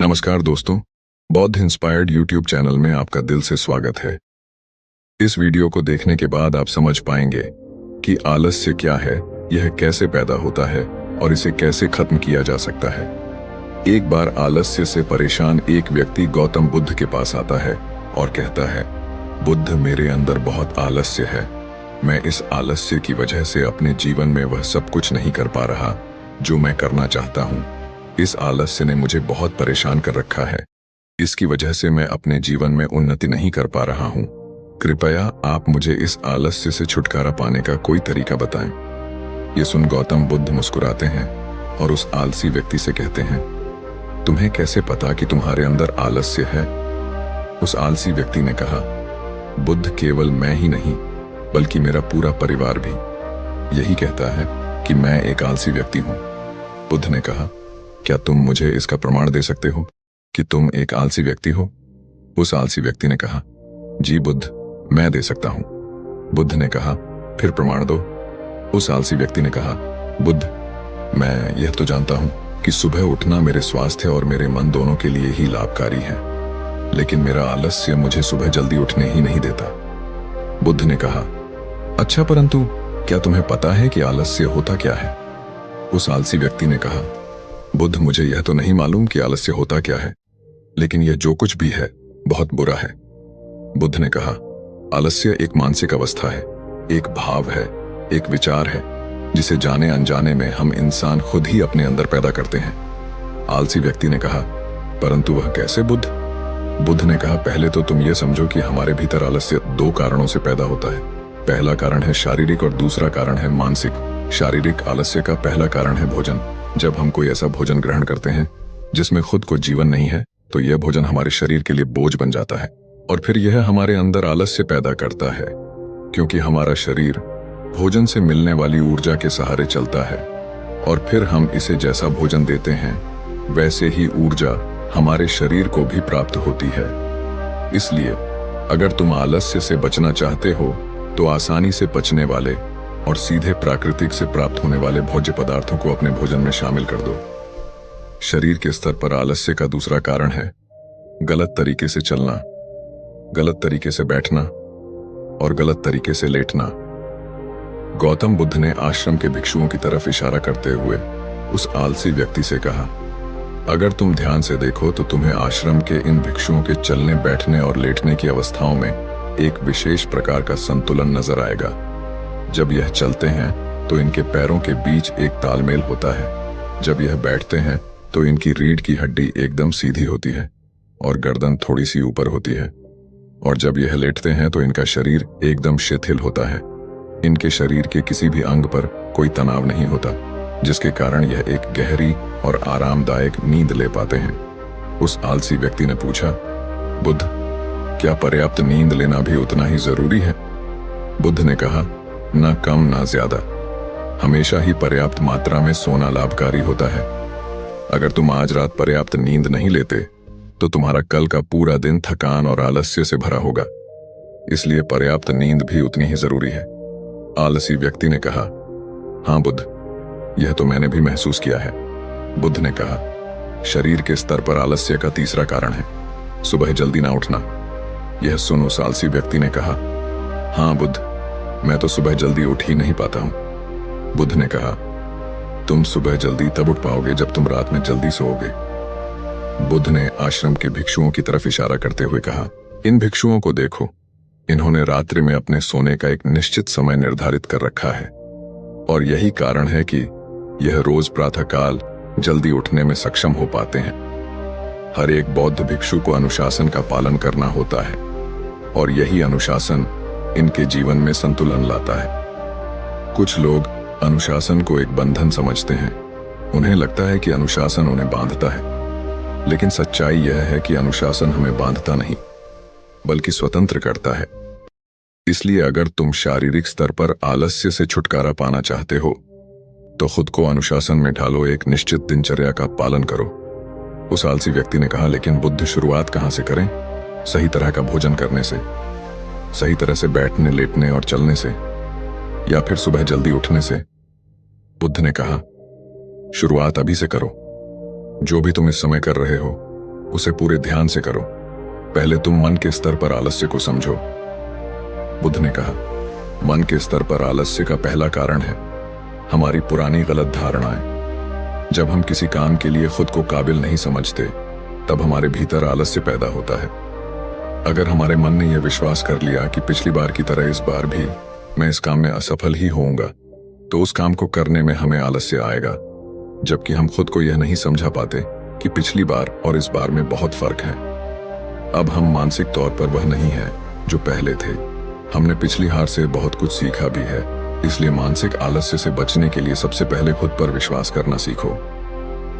नमस्कार दोस्तों, बौद्ध इंस्पायर्ड यूट्यूब चैनल में आपका दिल से स्वागत है। इस वीडियो को देखने के बाद आप समझ पाएंगे कि आलस्य क्या है, यह कैसे पैदा होता है और इसे कैसे खत्म किया जा सकता है। एक बार आलस्य से परेशान एक व्यक्ति गौतम बुद्ध के पास आता है और कहता है, बुद्ध, मेरे अंदर बहुत आलस्य है। मैं इस आलस्य की वजह से अपने जीवन में वह सब कुछ नहीं कर पा रहा जो मैं करना चाहता हूँ। इस आलस्य ने मुझे बहुत परेशान कर रखा है। इसकी वजह से मैं अपने जीवन में उन्नति नहीं कर पा रहा हूँ। कृपया आप मुझे इस आलस्य से छुटकारा पाने का कोई तरीका बताएं। ये सुन गौतम बुद्ध मुस्कुराते हैं और उस आलसी व्यक्ति से कहते हैं, तुम्हें कैसे पता कि तुम्हारे अंदर आलस्य है? उस आलसी व्यक्ति ने कहा, बुद्ध, केवल मैं ही नहीं बल्कि मेरा पूरा परिवार भी यही कहता है कि मैं एक आलसी व्यक्ति हूँ। बुद्ध ने कहा, क्या तुम मुझे इसका प्रमाण दे सकते हो कि तुम एक आलसी व्यक्ति हो? उस आलसी व्यक्ति ने कहा, जी बुद्ध, मैं दे सकता हूं। बुद्ध ने कहा, फिर प्रमाण दो। उस आलसी व्यक्ति ने कहा, बुद्ध, मैं यह तो जानता हूं कि सुबह उठना मेरे स्वास्थ्य और मेरे मन दोनों के लिए ही लाभकारी है, लेकिन मेरा आलस्य मुझे सुबह जल्दी उठने ही नहीं देता। बुद्ध ने कहा, अच्छा, परंतु क्या तुम्हें पता है कि आलस्य होता क्या है? उस आलसी व्यक्ति ने कहा, बुद्ध, मुझे यह तो नहीं मालूम कि आलस्य होता क्या है, लेकिन यह जो कुछ भी है बहुत बुरा है। बुद्ध ने कहा, आलस्य एक मानसिक अवस्था है, एक भाव है, एक विचार है, जिसे जाने अनजाने में हम इंसान खुद ही अपने अंदर पैदा करते हैं। आलसी व्यक्ति ने कहा, परंतु वह कैसे बुद्ध? बुद्ध ने कहा, पहले तो तुम ये समझो कि हमारे भीतर आलस्य दो कारणों से पैदा होता है। पहला कारण है शारीरिक और दूसरा कारण है मानसिक। शारीरिक आलस्य का पहला कारण है भोजन। जब हम कोई ऐसा भोजन ग्रहण करते हैं जिसमें खुद को जीवन नहीं है, तो यह भोजन हमारे शरीर के लिए बोझ बन जाता है और फिर यह हमारे अंदर आलस्य पैदा करता है, क्योंकि हमारा शरीर भोजन से मिलने वाली ऊर्जा के सहारे चलता है और फिर हम इसे जैसा भोजन देते हैं वैसे ही ऊर्जा हमारे शरीर को भी प्राप्त होती है। इसलिए अगर तुम आलस्य से बचना चाहते हो तो आसानी से पचने वाले और सीधे प्राकृतिक से प्राप्त होने वाले भोज्य पदार्थों को अपने भोजन में शामिल कर दो। शरीर के स्तर पर आलस्य का दूसरा कारण है गलत तरीके से चलना, गलत तरीके से बैठना और गलत तरीके से लेटना। गौतम बुद्ध ने आश्रम के भिक्षुओं की तरफ इशारा करते हुए उस आलसी व्यक्ति से कहा, अगर तुम ध्यान से देखो तो तुम्हें आश्रम के इन भिक्षुओं के चलने, बैठने और लेटने की अवस्थाओं में एक विशेष प्रकार का संतुलन नजर आएगा। जब यह चलते हैं तो इनके पैरों के बीच एक तालमेल होता है। जब यह बैठते हैं तो इनकी रीढ़ की हड्डी एकदम सीधी होती है और गर्दन थोड़ी सी ऊपर होती है, और जब यह लेटते हैं तो इनका शरीर एकदम शिथिल होता है। इनके शरीर के किसी भी अंग पर कोई तनाव नहीं होता, जिसके कारण यह एक गहरी और आरामदायक नींद ले पाते हैं। उस आलसी व्यक्ति ने पूछा, बुद्ध, क्या पर्याप्त नींद लेना भी उतना ही जरूरी है? बुद्ध ने कहा, ना कम ना ज्यादा, हमेशा ही पर्याप्त मात्रा में सोना लाभकारी होता है। अगर तुम आज रात पर्याप्त नींद नहीं लेते तो तुम्हारा कल का पूरा दिन थकान और आलस्य से भरा होगा। इसलिए पर्याप्त नींद भी उतनी ही जरूरी है। आलसी व्यक्ति ने कहा, हाँ बुद्ध, यह तो मैंने भी महसूस किया है। बुद्ध ने कहा, शरीर के स्तर पर आलस्य का तीसरा कारण है सुबह जल्दी ना उठना। यह सुन उस आलसी व्यक्ति ने कहा, हाँ बुद्ध, मैं तो सुबह जल्दी उठ ही नहीं पाता हूं। बुद्ध ने कहा, तुम सुबह जल्दी तब उठ पाओगे जब तुम रात में जल्दी सोओगे। बुद्ध ने आश्रम के भिक्षुओं की तरफ इशारा करते हुए कहा, इन भिक्षुओं को देखो, इन्होंने रात्रि में अपने सोने का एक निश्चित समय निर्धारित कर रखा है और यही कारण है कि यह रोज प्रातःकाल जल्दी उठने में सक्षम हो पाते हैं। हर एक बौद्ध भिक्षु को अनुशासन का पालन करना होता है और यही अनुशासन इनके जीवन में संतुलन लाता है। कुछ लोग अनुशासन को एक बंधन समझते हैं। उन्हें लगता है कि अनुशासन उन्हें बांधता है, लेकिन सच्चाई यह है कि अनुशासन हमें बांधता नहीं बल्कि स्वतंत्र करता है। इसलिए अगर तुम शारीरिक स्तर पर आलस्य से छुटकारा पाना चाहते हो तो खुद को अनुशासन में ढालो, एक निश्चित दिनचर्या का पालन करो। उस आलसी व्यक्ति ने कहा, लेकिन बुद्ध, शुरुआत कहां से करें? सही तरह का भोजन करने से, सही तरह से बैठने, लेटने और चलने से, या फिर सुबह जल्दी उठने से? बुद्ध ने कहा, शुरुआत अभी से करो। जो भी तुम इस समय कर रहे हो उसे पूरे ध्यान से करो। पहले तुम मन के स्तर पर आलस्य को समझो। बुद्ध ने कहा, मन के स्तर पर आलस्य का पहला कारण है हमारी पुरानी गलत धारणाएं। जब हम किसी काम के लिए खुद को काबिल नहीं समझते, तब हमारे भीतर आलस्य पैदा होता है। अगर हमारे मन ने यह विश्वास कर लिया कि पिछली बार की तरह इस बार भी मैं इस काम में असफल ही होऊंगा, तो उस काम को करने में हमें आलस्य आएगा। जबकि हम खुद को यह नहीं समझा पाते कि पिछली बार और इस बार में बहुत फर्क है। अब हम मानसिक तौर पर वह नहीं है जो पहले थे। हमने पिछली हार से बहुत कुछ सीखा भी है। इसलिए मानसिक आलस्य से बचने के लिए सबसे पहले खुद पर विश्वास करना सीखो।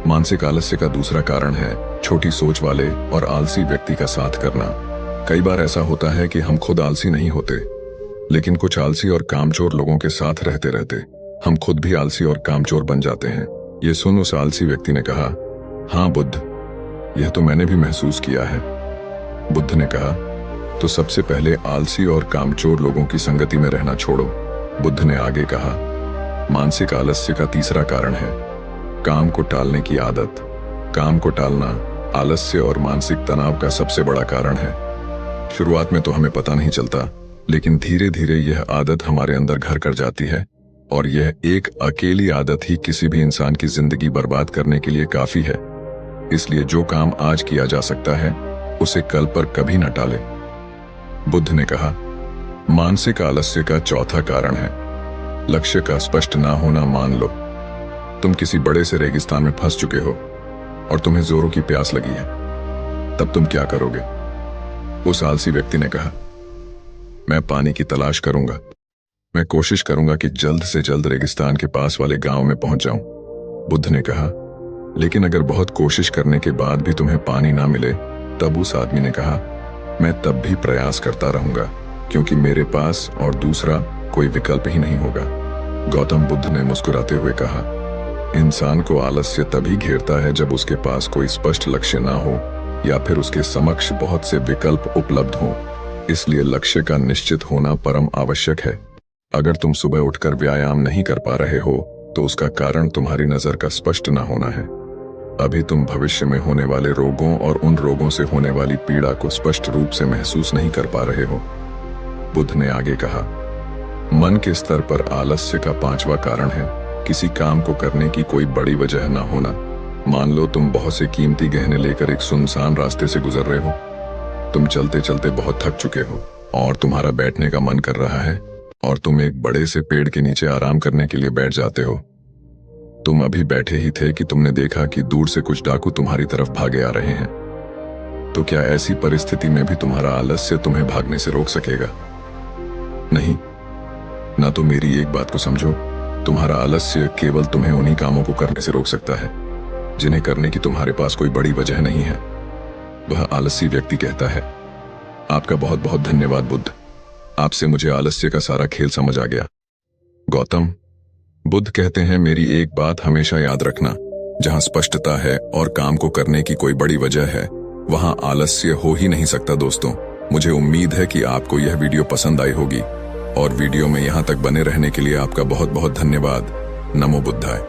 मानसिक आलस्य का दूसरा कारण है छोटी सोच वाले और आलसी व्यक्ति का साथ करना। कई बार ऐसा होता है कि हम खुद आलसी नहीं होते, लेकिन कुछ आलसी और कामचोर लोगों के साथ रहते रहते हम खुद भी आलसी और कामचोर बन जाते हैं। ये सुन उस आलसी व्यक्ति ने कहा, हाँ बुद्ध, यह तो मैंने भी महसूस किया है। बुद्ध ने कहा, तो सबसे पहले आलसी और कामचोर लोगों की संगति में रहना छोड़ो। बुद्ध ने आगे कहा, मानसिक आलस्य का तीसरा कारण है काम को टालने की आदत। काम को टालना आलस्य और मानसिक तनाव का सबसे बड़ा कारण है। शुरुआत में तो हमें पता नहीं चलता, लेकिन धीरे धीरे यह आदत हमारे अंदर घर कर जाती है, और यह एक अकेली आदत ही किसी भी इंसान की जिंदगी बर्बाद करने के लिए काफी है। इसलिए जो काम आज किया जा सकता है, उसे कल पर कभी न टाले। बुद्ध ने कहा, मानसिक आलस्य का चौथा कारण है लक्ष्य का स्पष्ट ना होना। मान लो तुम किसी बड़े से रेगिस्तान में फंस चुके हो और तुम्हें जोरों की प्यास लगी है, तब तुम क्या करोगे? उस आलसी व्यक्ति ने कहा, मैं पानी की तलाश करूंगा। मैं कोशिश करूंगा कि जल्द से जल्द रेगिस्तान के पास वाले गांव में पहुंच जाऊं। बुद्ध ने कहा, लेकिन अगर बहुत कोशिश करने के बाद भी तुम्हें पानी ना मिले, तब उस आदमी ने कहा, मैं तब भी प्रयास करता रहूंगा, क्योंकि मेरे पास और दूसरा कोई विकल्प ही नहीं होगा। गौतम बुद्ध ने मुस्कुराते हुए कहा, इंसान को आलस्य तभी घेरता है जब उसके पास कोई स्पष्ट लक्ष्य ना हो या फिर उसके समक्ष बहुत से विकल्प उपलब्ध हों। इसलिए लक्ष्य का निश्चित होना परम आवश्यक है। अगर तुम सुबह उठकर व्यायाम नहीं कर पा रहे हो, तो उसका कारण तुम्हारी नजर का स्पष्ट ना होना है। अभी तुम भविष्य में होने वाले रोगों और उन रोगों से होने वाली पीड़ा को स्पष्ट रूप से महसूस नहीं कर पा रहे हो। बुद्ध ने आगे कहा, मन के स्तर पर आलस्य का पांचवा कारण है किसी काम को करने की कोई बड़ी वजह ना होना। मान लो तुम बहुत से कीमती गहने लेकर एक सुनसान रास्ते से गुजर रहे हो। तुम चलते चलते बहुत थक चुके हो और तुम्हारा बैठने का मन कर रहा है, और तुम एक बड़े से पेड़ के नीचे आराम करने के लिए बैठ जाते हो। तुम अभी बैठे ही थे कि तुमने देखा कि दूर से कुछ डाकू तुम्हारी तरफ भागे आ रहे हैं। तो क्या ऐसी परिस्थिति में भी तुम्हारा आलस्य तुम्हें भागने से रोक सकेगा? नहीं ना। तो मेरी एक बात को समझो, तुम्हारा आलस्य केवल तुम्हें उन्हीं कामों को करने से रोक सकता है जिन्हें करने की तुम्हारे पास कोई बड़ी वजह नहीं है। वह आलसी व्यक्ति कहता है, आपका बहुत बहुत धन्यवाद बुद्ध, आपसे मुझे आलस्य का सारा खेल समझ आ गया। गौतम बुद्ध कहते हैं, मेरी एक बात हमेशा याद रखना, जहां स्पष्टता है और काम को करने की कोई बड़ी वजह है, वहां आलस्य हो ही नहीं सकता। दोस्तों, मुझे उम्मीद है कि आपको यह वीडियो पसंद आई होगी, और वीडियो में यहां तक बने रहने के लिए आपका बहुत बहुत धन्यवाद। नमो बुद्धाय।